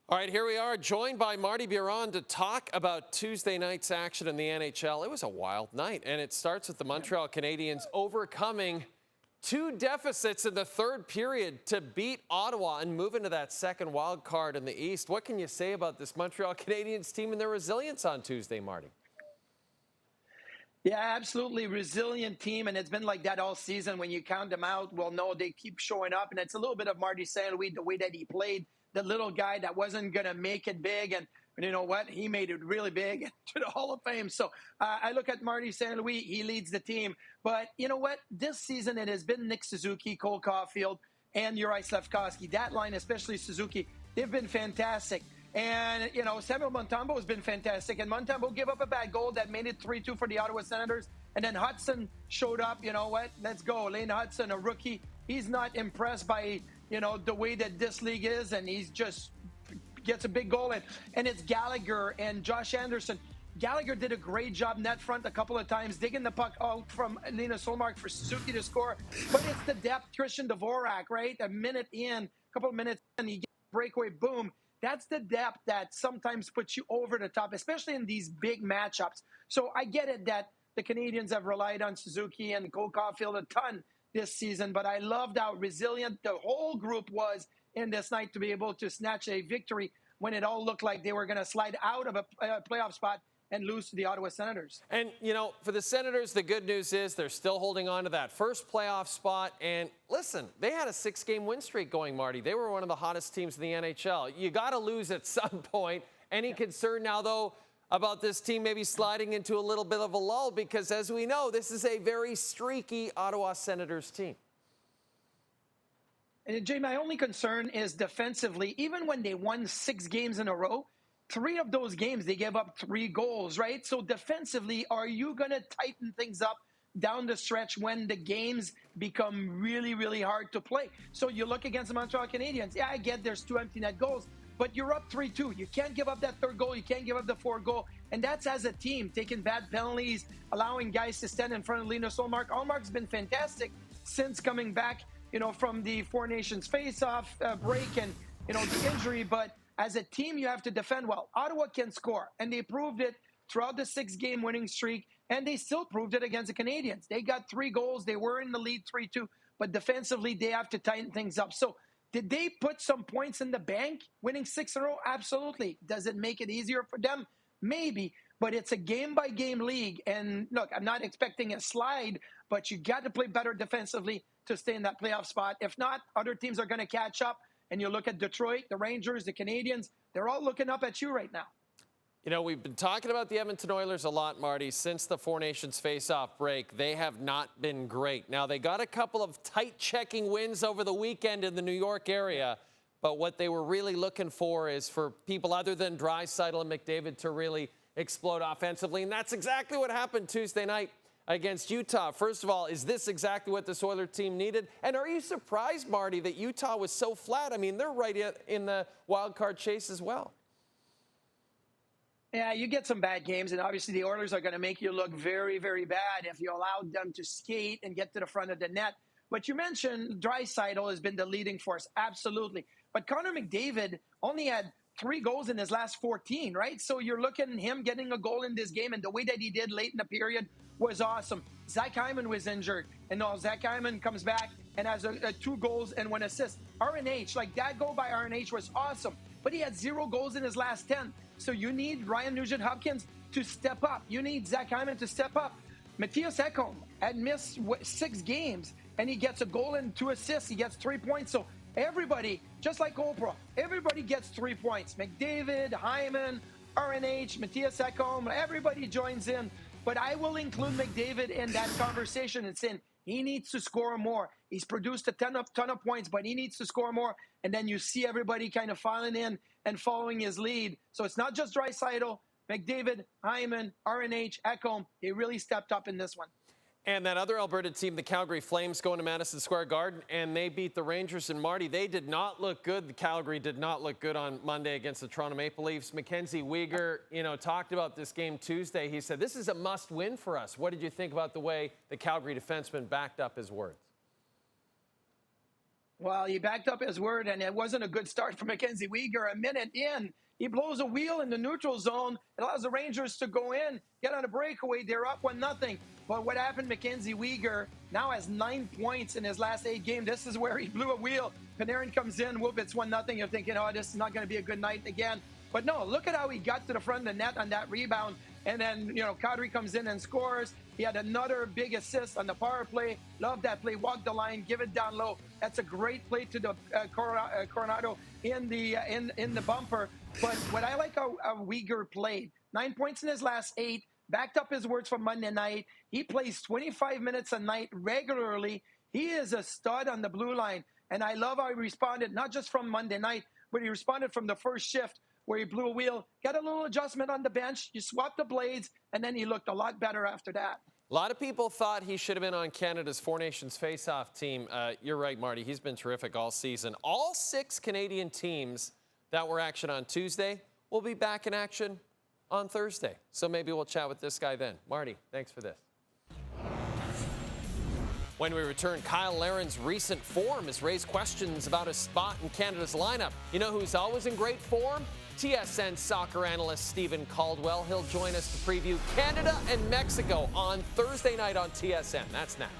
All right, here we are, joined by Martin Biron to talk about Tuesday night's action in the NHL. It was a wild night, and it starts with the Montreal Canadiens overcoming two deficits in the third period to beat Ottawa and move into that second wild card in the East. What can you say about this Montreal Canadiens team and their resilience on Tuesday, Marty? Yeah, absolutely resilient team, and it's been like that all season. When you count them out, well, no, they keep showing up, and it's a little bit of Marty St. Louis, the way that he played, the little guy that wasn't going to make it big, and you know what? He made it really big to the Hall of Fame. So I look at Marty St. Louis, he leads the team. But you know what? This season, it has been Nick Suzuki, Cole Caulfield, and Juraj Slafkovsky. That line, especially Suzuki, they've been fantastic. And, you know, Samuel Montembeault has been fantastic. And Montembeault gave up a bad goal that made it 3-2 for the Ottawa Senators. And then Hudson showed up. You know what? Let's go. Lane Hudson, a rookie. He's not impressed by, you know, the way that this league is. And he's just gets a big goal. And it's Gallagher and Josh Anderson. Gallagher did a great job net front a couple of times, digging the puck out from Linus Ullmark for Suzuki to score. But it's the depth. Christian Dvorak, right? A minute in, a couple of minutes in, he gets a breakaway, boom. That's the depth that sometimes puts you over the top, especially in these big matchups. So I get it that the Canadiens have relied on Suzuki and Cole Caulfield a ton this season, but I loved how resilient the whole group was in this night to be able to snatch a victory when it all looked like they were going to slide out of a playoff spot and lose to the Ottawa Senators. And, you know, for the Senators, the good news is they're still holding on to that first playoff spot. And listen, they had a 6-game win streak going, Marty. They were one of the hottest teams in the NHL. You got to lose at some point. Any concern now, though, about this team maybe sliding into a little bit of a lull? Because as we know, this is a very streaky Ottawa Senators team. And Jay, my only concern is defensively. Even when they won 6 games in a row, 3 of those games, they gave up 3 goals, right? So defensively, are you going to tighten things up down the stretch when the games become really, really hard to play? So you look against the Montreal Canadiens. Yeah, I get there's 2 empty net goals, but you're up 3-2. You can't give up that 3rd goal. You can't give up the 4th goal. And that's as a team, taking bad penalties, allowing guys to stand in front of Linus Ullmark. Ullmark's been fantastic since coming back, you know, from the Four Nations face-off break and, you know, the injury, but as a team, you have to defend well. Ottawa can score, and they proved it throughout the 6-game winning streak, and they still proved it against the Canadiens. They got 3 goals. They were in the lead 3-2, but defensively, they have to tighten things up. So did they put some points in the bank, winning 6 in a row? Absolutely. Does it make it easier for them? Maybe, but it's a game-by-game league. And look, I'm not expecting a slide, but you got to play better defensively to stay in that playoff spot. If not, other teams are going to catch up. And you look at Detroit, the Rangers, the Canadiens, they're all looking up at you right now. You know, we've been talking about the Edmonton Oilers a lot, Marty, since the Four Nations face-off break. They have not been great. Now, they got a couple of tight checking wins over the weekend in the New York area, but what they were really looking for is for people other than Draisaitl and McDavid to really explode offensively, and that's exactly what happened Tuesday night against Utah. First of all, is this exactly what this Oilers team needed? And are you surprised, Marty, that Utah was so flat? I mean, they're right in the wild card chase as well. Yeah, you get some bad games, and obviously the Oilers are going to make you look very, very bad if you allowed them to skate and get to the front of the net. But you mentioned Draisaitl has been the leading force, absolutely. But Connor McDavid only had 3 goals in his last 14, right? So you're looking at him getting a goal in this game, and the way that he did late in the period was awesome. Zach Hyman was injured, and now Zach Hyman comes back and has 2 goals and 1 assist. RNH, like that goal by RNH was awesome, but he had 0 goals in his last 10. So you need Ryan Nugent-Hopkins to step up. You need Zach Hyman to step up. Matthias Ekholm had missed 6 games, and he gets a goal and 2 assists. He gets 3 points. So everybody, just like Oprah, everybody gets 3 points. McDavid, Hyman, RNH, Matthias Ekholm, everybody joins in. But I will include McDavid in that conversation and saying he needs to score more. He's produced a ton of points, but he needs to score more. And then you see everybody kind of filing in and following his lead. So it's not just Draisaitl, McDavid, Hyman, RNH, Ekholm. They really stepped up in this one. And that other Alberta team, the Calgary Flames, going to Madison Square Garden, and they beat the Rangers. And Marty, they did not look good. The Calgary did not look good on Monday against the Toronto Maple Leafs. Mackenzie Weegar, you know, talked about this game Tuesday. He said, this is a must-win for us. What did you think about the way the Calgary defenseman backed up his words? Well, he backed up his word, and it wasn't a good start for Mackenzie Weegar. A minute in, he blows a wheel in the neutral zone. It allows the Rangers to go in, get on a breakaway. They're up 1-0. But what happened, Mackenzie Weegar now has 9 points in his last 8 games. This is where he blew a wheel. Panarin comes in, whoop, it's 1-0. You're thinking, oh, this is not going to be a good night again. But no, look at how he got to the front of the net on that rebound. And then, Kadri comes in and scores. He had another big assist on the power play. Love that play. Walk the line, give it down low. That's a great play to the Coronado in the bumper. But what I like how Weegar played, 9 points in his last 8, backed up his words from Monday night. He plays 25 minutes a night regularly. He is a stud on the blue line. And I love how he responded, not just from Monday night, but he responded from the first shift, where he blew a wheel, got a little adjustment on the bench, you swapped the blades, and then he looked a lot better after that. A lot of people thought he should have been on Canada's Four Nations face-off team. You're right, Marty. He's been terrific all season. All 6 Canadian teams that were action on Tuesday will be back in action on Thursday. So maybe we'll chat with this guy then. Marty, thanks for this. When we return, Kyle Larin's recent form has raised questions about his spot in Canada's lineup. You know who's always in great form? TSN soccer analyst Stephen Caldwell. He'll join us to preview Canada and Mexico on Thursday night on TSN. That's next.